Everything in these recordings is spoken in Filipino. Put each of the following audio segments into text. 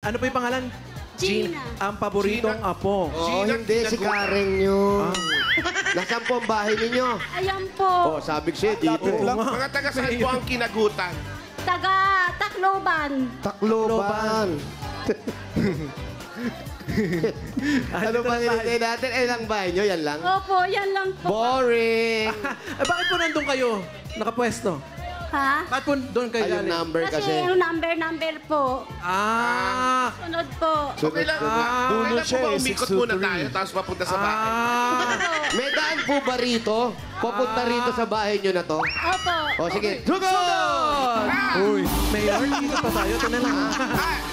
Ano po yung pangalan? Gina. Ang paboritong apo. Oo, hindi. Si Karen yun. Nasaan po ang bahay ninyo? Ayan po. Oh, sabi ko siya, dito. Mga taga saan po ang kinagutan? Taga Tacloban. Tacloban. Ano ba nilitay natin? Ilang bahay nyo? Yan lang? Opo, yan lang po. Boring. Bakit po nandun kayo? Nakapwesto? Ha? Bakit po doon kayo Ay, yung galing? number Kasi kasi. yung number po. Sunod po. Okay lang. Kailan po ba umikot muna tayo tapos papunta sa bahay? May daan po ba rito? Papunta rito sa bahay nyo na to? Opo. O, sige. Sugod! Uy, Mayor, dito pa tayo. Ito na lang.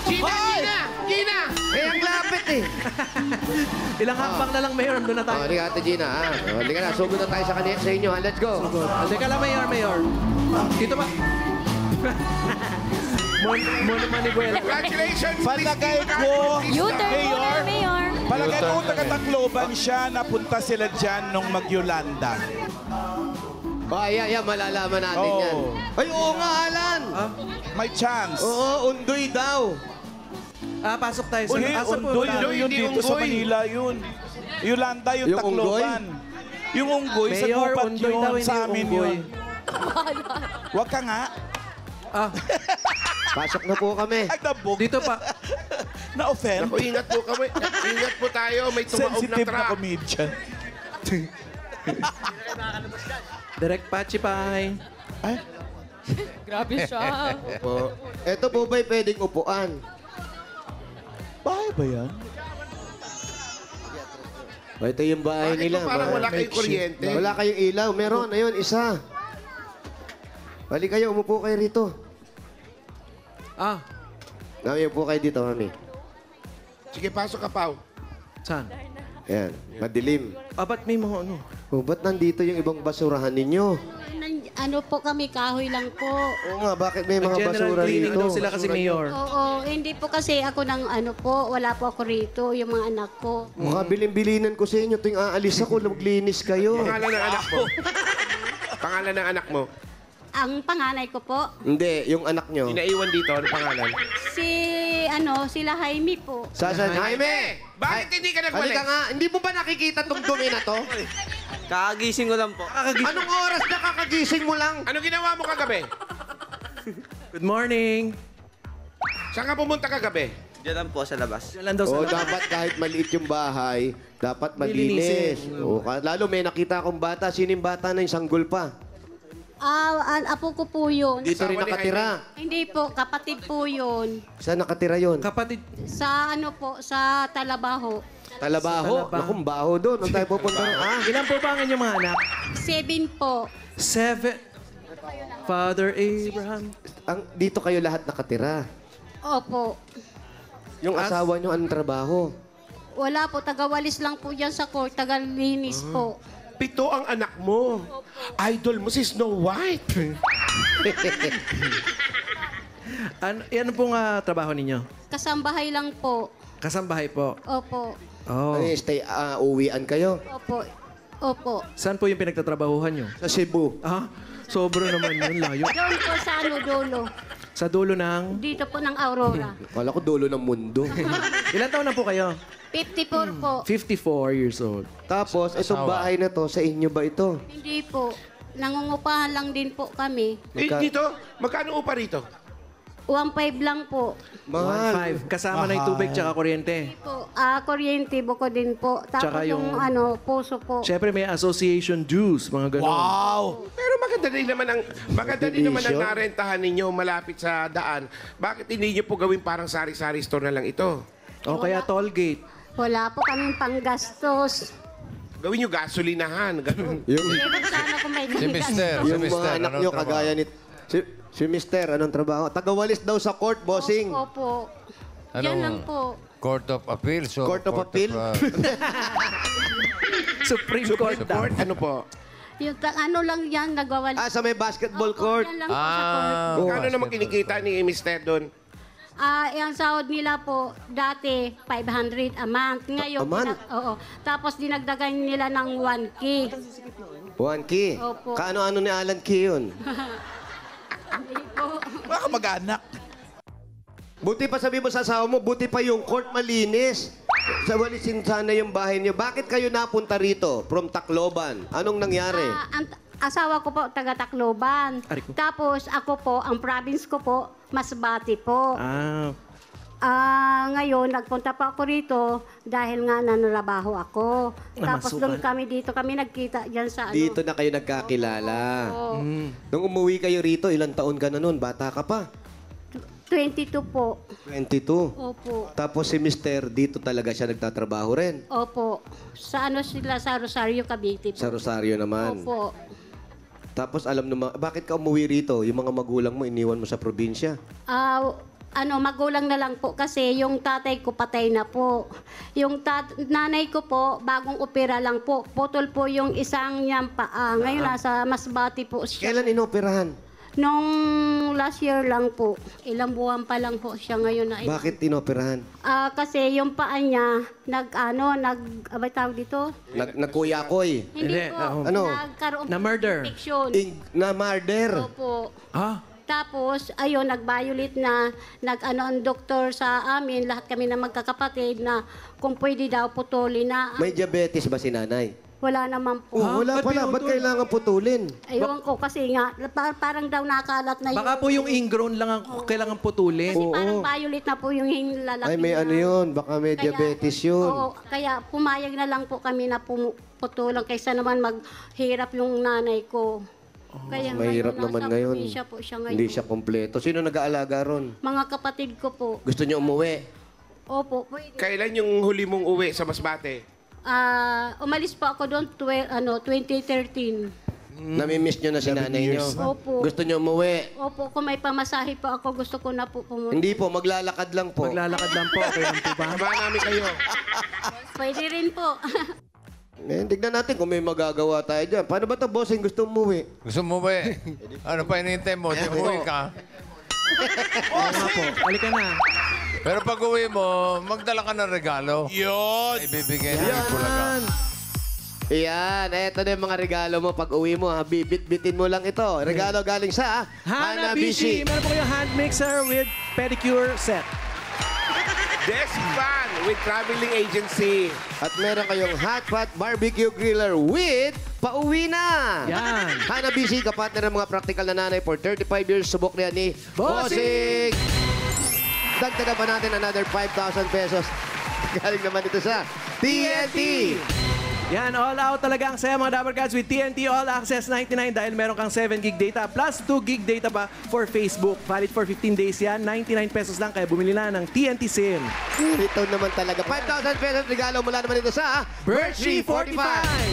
Gina! Eh, ang lapit eh. Ilang hakbang na lang, Mayor. Andun na O, tayo. halika Ate Gina. Halika na. Sugod na tayo sa inyo. Let's go. Halika lang, Mayor. Dito ba? Mono Maniguela. Congratulations, Palagay Miss Gina. ko, U-turn po na, Mayor. palagay ko taga-Tacloban siya, napunta sila dyan nung mag-Yolanda. Yan. Malalaman natin Oo. yan. Ay, oo nga, Alan. May chance. Oo, undoy daw. Pasok tayo. Hindi, Asa po Unggoy tayo? yun hindi dito sa Unggoy. Manila yun. Yolanda yung Yung Tacloban. Yung Unggoy, sa Mayor, Gubat Unggoy daw, yun, hindi sa amin Unggoy. yun. Huwag ka nga. Pasok na po kami. Ay, nabog. Dito pa. Na-offend. Naku, ingat po kami. Ingat po tayo. May tumaob na Sensitive na truck. comedian. Direct Pachi Pai. Ay, Grabe siya. Opo. Ito po ba'y pwedeng upuan? bahay ba yan? Ito yung bahay Bakit nila. po parang wala kayong kuryente? Wala kayong ilaw. Meron. Ayun, isa. Bali kayo, umupo kayo rito. Mami, upo kayo dito, mami. Sige, pasok ka, Pao. Saan? Ayan, madilim. Ba't may mga ano? O, ba't nandito yung ibang basurahan ninyo? Ano po kami, kahoy lang po. Oo nga, bakit may mga General basura cleaning rito? daw sila kasi, Mayor. Oo, hindi po kasi ako ng ano po, wala po ako rito, yung mga anak ko. Mukha bilin-bilinan ko sa inyo. Tuwing aalis ako, maglinis kayo. Pangalan ng anak mo. Pangalan ng anak mo. Ang panganay ko po, Hindi, yung anak nyo. Inaiwan dito. Ano pangalan? sila Jaime po. Sasan, Jaime! Bakit hindi ka nagwalis? Halika nga, hindi mo ba nakikita tong dumi na to? Kakagising ko lang po. Anong oras na kakagising mo lang? Ano ginawa mo kagabi? Good morning. Saan ka pumunta kagabi? Diyan lang po sa labas. Diyan lang daw sa Oo, labas. dapat kahit maliit yung bahay, dapat malinis. Lilinisin. Oo, lalo may nakita akong bata. Sino yung bata na yung sanggol pa? Apo ko po yun. Dito rin Asawa ni nakatira. Hindi po, kapatid po yun. Saan nakatira yun? Kapatid. Sa ano po, sa Talabaho. Talabaho. Talabaho. Nakong baho doon. Ang tayo pupunta rin. Ilan po ba ang inyong mga anak? 7 po. 7. Father Abraham. Dito kayo lahat nakatira. Opo. Yung asawa nyo, anong trabaho? Wala po, tagawalis lang po dyan sa court, tagalinis po. 7 ang anak mo. Idol mo si Snow White. Ano pong trabaho ninyo? Kasambahay lang po. Kasambahay po. Opo. Oh. Ay, uwian kayo? Opo. Opo. Saan po yung pinagtatrabahuhan nyo? Sa Cebu. Sobra naman yun, layo. Doon po sa ano, dulo. Sa dulo ng... Dito po ng Aurora. Kala ko dulo ng mundo. Ilan taon na po kayo? 54 po. 54 years old. Tapos, itong bahay na to, sa inyo ba ito? Hindi po. Nangungupahan lang din po kami. Dito, magkano upa rito? 1.5 lang po. Mahal. 1.5. Kasama na yung tubig tsaka kuryente. Po, kuryente buko din po. Tapos Tsaka yung yung- ano, puso po. Siyempre may association dues, mga ganun. Wow! Pero maganda din naman ang Subdivision? narentahan ninyo malapit sa daan. Bakit hindi niyo po gawin parang sari-sari store na lang ito? O kaya toll gate. Wala po kaming panggastos. Gawin niyo gasolinahan, ganun. Yung, Pero sana kung may Si Mister, yung mga anak nyo, kagaya ni... Si Mister, anong trabaho? Tagawalis daw sa court, bossing. Opo. Ano? Yan lang po. Court of Appeal. So Court of Appeal? Supreme Court daw. Support, ano po? Yung ano lang yan, nagwawal. Sa may basketball Opo, court. yan lang po sa court. Oh, Kano naman kinikita ni Mr. doon? Yung sahod nila po, dati 500 a month. Ngayon, A month? oo. Tapos dinagdagan nila ng 1K. 1K. Opo. Kaano-ano ni Alan Key yun? Hindi po. Baka mag-anak. Buti pa sabi mo sa asawa mo, buti pa yung court malinis. Sa walisin sana yung bahay niyo. Bakit kayo napunta rito from Tacloban? Anong nangyari? Ang asawa ko po, taga Tacloban. Ari ko. Tapos ako po, ang province ko po, Masbate po. Ngayon, nagpunta pa ako rito dahil nga nanarabaho ako. Tapos Masukan. doon kami nagkita dyan sa ano. Dito na kayo nagkakilala. Oo. Nung umuwi kayo rito, ilang taon ka na nun? Bata ka pa? 22 po. 22. Opo. Tapos si Mister, dito talaga siya nagtatrabaho rin. Opo. Sa ano sila, sa Rosario, Cavite po. Sa Rosario naman. Opo. Tapos alam naman, bakit ka umuwi rito? Yung mga magulang mo, iniwan mo sa probinsya. Magulang na lang po kasi yung tatay ko patay na po. Yung nanay ko po, bagong opera lang po. Putol po yung isang niyang paa. Ngayon nasa Masbate po siya. Kailan inoperahan? Nung last year lang po. Ilang buwan pa lang po siya ngayon na. Bakit inoperahan? Kasi yung paa niya, abay tawag dito? Nagkuyakoy. Hindi po. Ano? Nagkaroon Na murder. infection. Na murder. Opo. Ah, Tapos, ayun, nag-violet na, ang doktor sa amin, lahat kami na magkakapatid na kung pwede daw putulin na. May diabetes ba si nanay? Wala naman po. Wala ba't pala. Ba't pinutol? kailangan putulin? Ayun ko kasi nga, parang daw nakalat na baka po yung ingrown lang ang kailangan putulin. Kasi parang violet na po yung lalaki Ay, may niya. ano yun. Baka may diabetes yun. Oo, kaya pumayag na lang po kami na putulang kaysa naman maghirap yung nanay ko. Kaya Mahirap ngayon, naman nasa ngayon. probinsya po siya ngayon. Hindi siya kompleto. Sino nag-aalaga ron? Mga kapatid ko po. Gusto niyo umuwi? Opo, pwede. Kailan yung huli mong uwi sa Masbate? Umalis po ako doon 2013. Namimiss niyo na si nanay niyo? Opo. Gusto niyo umuwi? Opo, kung may pamasahe po ako, gusto ko na po pumunta. Hindi po, maglalakad lang po. Maglalakad lang po. Okay lang po ba? Samahan namin kayo. Pwede rin po. Tignan natin kung may magagawa tayo dyan. Paano ba ito, bossing? Gusto umuwi? Gusto mo ba eh? Ano pa hinihintay mo? Di uwi ka. Oo nga po. Halika na. Pero pag uwi mo, magdala ka ng regalo. Yun! Ibibigay ng Bulaga. Yan, eto na yung mga regalo mo pag uwi mo. Bibit-bitin mo lang ito. Regalo galing sa Hanabishi. Meron po kayong hand mixer with pedicure set. Desk fan with traveling agency. At meron kayong hot pot barbecue griller with pauwi na. Yan. Hanabishi, kapartner ng mga practical na nanay for 35 years. Subok niya ni Bossing! Dagdagan pa natin another 5,000 pesos. Galing naman ito sa TNT. Yan, all out talaga ang saya mga Dabber Cats with TNT All Access 99 dahil meron kang 7 gig data plus 2 gig data pa for Facebook. Valid for 15 days yan. 99 pesos lang kaya bumili na ng TNT SIM. Ito naman talaga. 5,000 pesos regalo mula naman ito sa Birchie 45.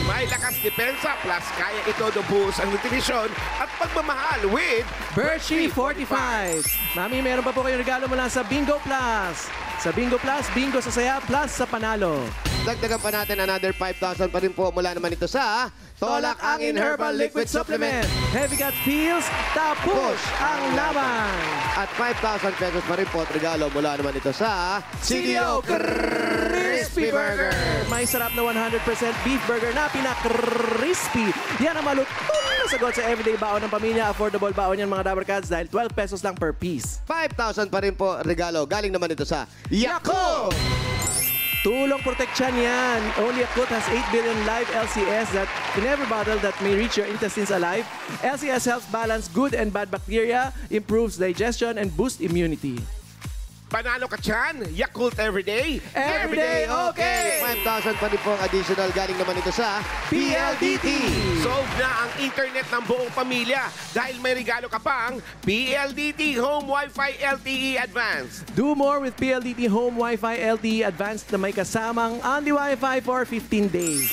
May lakas depensa plus kaya ito buhos ang nutrisyon at pagmamahal with Birchie 45. Mami, meron pa po kayong regalo mula sa Bingo Plus. Sa Bingo Plus, bingo sa saya plus sa panalo. Dagdagan pa natin another 5,000 pa rin po mula naman ito sa Tolak Angin Herbal Liquid Supplement. Heavy Gut Feels, tapos ang laban. At 5,000 pesos pa rin po at regalo mula naman ito sa CDO Crispy Burger. May sarap na 100% beef burger na pinaka-crispy. Yan ang malutong na sagot sa everyday baon ng pamilya. Affordable baon yan mga Dabber Cats dahil 12 pesos lang per piece. 5,000 pa rin po regalo. Galing naman ito sa Yakult! Tulong proteksyon yan. Only Yakult has 8 billion live LCS that in every bottle that may reach your intestines alive. LCS helps balance good and bad bacteria, improves digestion, and boosts immunity. Panalo ka dyan. Yakult Everyday. Everyday okay! 5,000 pa rin po ang additional. Galing naman ito sa PLDT! Solve na ang internet ng buong pamilya dahil may regalo ka pang PLDT Home Wi-Fi LTE Advanced. Do more with PLDT Home Wi-Fi LTE Advanced na may kasamang Only Wi-Fi for 15 days.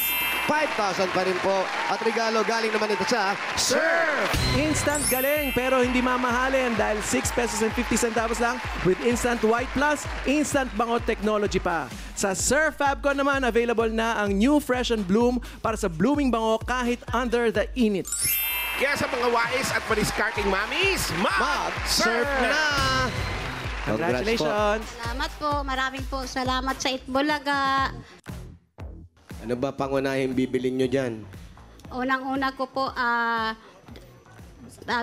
5,000 pa rin po. At regalo galing naman ito sa Surf! Instant galing pero hindi mamahalin dahil 6 pesos and 50 centavos lang with Instant White Plus, Instant Bango Technology pa. Sa Surf Fabcon naman, available na ang new Fresh and Bloom para sa blooming bango kahit under the init. Kaya sa mga wais at maniskarting mamis, mag-surf na! Congrats po. Congratulations! Salamat po. Maraming po salamat sa Itbulaga. Ano ba pangunahing bibiling nyo dyan? Unang-una ko po,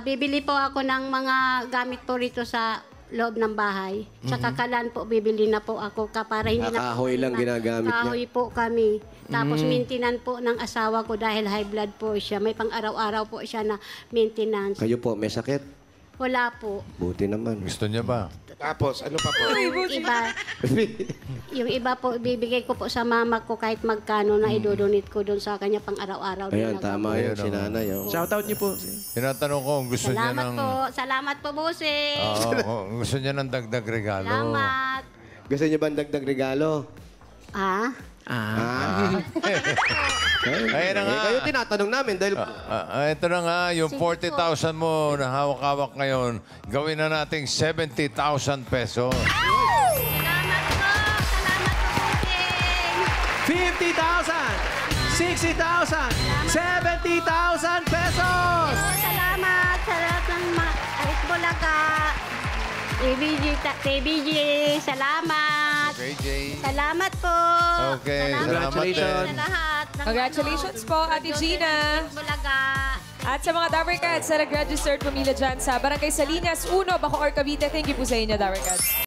bibili po ako ng mga gamit po rito sa loob ng bahay. Sa kakalan po, bibili na po ako para hindi na Kahoy lang ginagamit niya. Kahoy po kami. Tapos maintenance po ng asawa ko dahil high blood po siya. May pang araw-araw po siya na maintenance. Kayo po, may sakit? Wala po. Buti naman. Gusto niya ba? Tapos, ano pa po? Yung iba po, bibigay ko po sa mama ko kahit magkano na idodonate ko doon sa kanya pang araw-araw. Ayan, tama yun, Ayun, si nanay. Oh. Shoutout niyo po. Tinatanong ko kung gusto niya Salamat ng... po. Salamat po, Busing. Oo, kung gusto niya ng dagdag regalo. Salamat. Gusto niyo ba ang dagdag regalo? Ah? Ayun na nga. Kayo tinatanong namin dahil... Ito na nga, yung Sige po. 40,000 mo na hawak-hawak ngayon, gawin na nating 70,000 pesos. Salamat po. Salamat po, Busing. 50,000, 60,000, 70,000 pesos! Salamat sa lahat ng Aris Bulaga. TBG, salamat. KJ. Salamat po. Okay, salamat Congratulations. din. Sa lahat. ng Congratulations po, Ate Gina. Aris Bulaga. At sa mga Dabarkads na nag-registered pumila dyan sa Barangay Salinas, 1, Bacoor, Cavite. Thank you po sa inyo, Dabarkads.